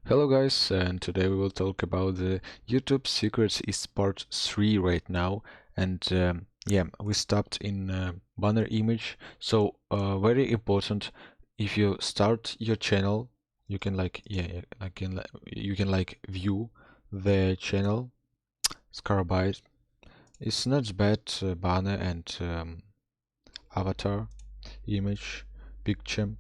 Hello guys, and today we will talk about the YouTube Secrets is part 3 right now. And yeah, we stopped in banner image. So very important, if you start your channel, you can you can view the channel Scarabyte. It's not bad banner and avatar image picture.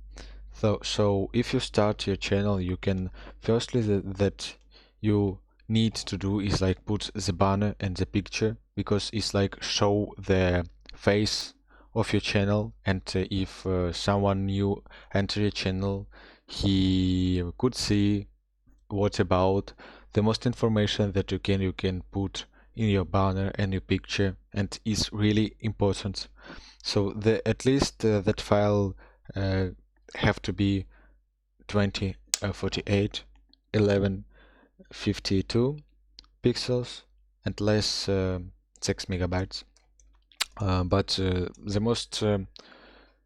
So if you start your channel, you can firstly that you need to do is like put the banner and the picture, because it's like show the face of your channel, and if someone new enter your channel, he could see what about the most information that you can put in your banner and your picture, and is really important. So the at least that file have to be 2048 1152 pixels and less 6 megabytes. But the most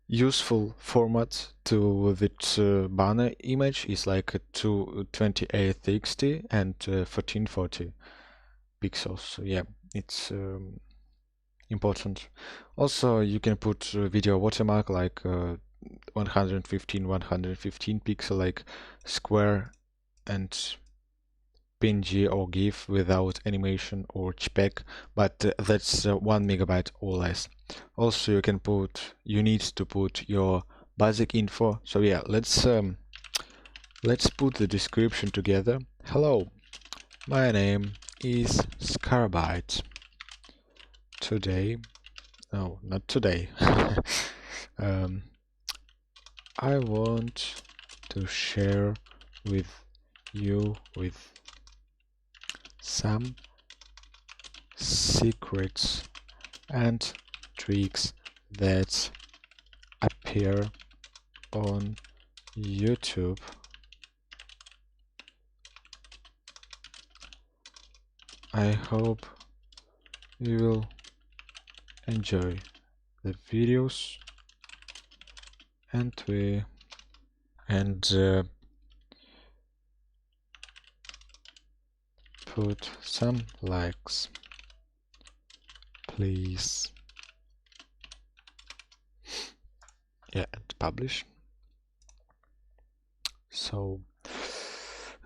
useful format to that banner image is like 2860 and 1440 pixels. So yeah, it's important. Also, you can put video watermark like 115 pixel, like square and PNG or GIF without animation or JPEG, but that's 1 megabyte or less. Also, you need to put your basic info. So yeah, let's put the description together. Hello, my name is Scarabyte. Today, no, not today. I want to share with you some secrets and tricks that appear on YouTube. I hope you will enjoy the videos, and put some likes, please. Yeah, and publish. So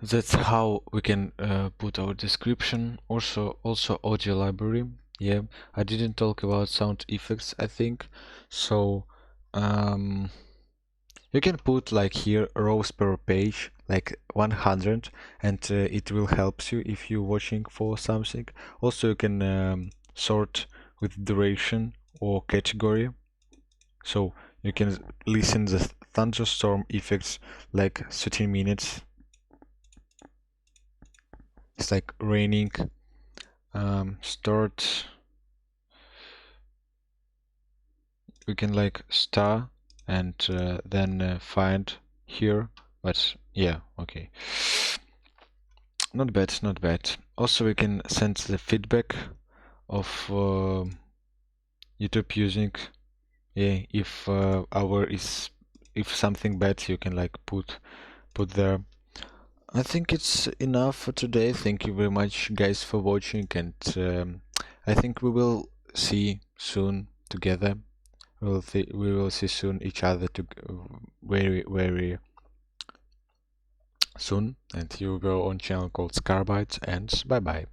that's how we can put our description. Also audio library. Yeah, I didn't talk about sound effects, I think. So you can put like here rows per page, like 100, and it will help you if you're watching for something. Also, you can sort with duration or category. So you can listen the thunderstorm effects like 13 minutes. It's like raining. Start. We can like star and then find here. But yeah, okay. Not bad, not bad. Also, we can send the feedback of YouTube using. Yeah, if if something bad, you can like put there. I think it's enough for today. Thank you very much, guys, for watching, and I think we will see soon together. We will see soon each other to very soon, and you go on channel called Scarabyte, and bye bye.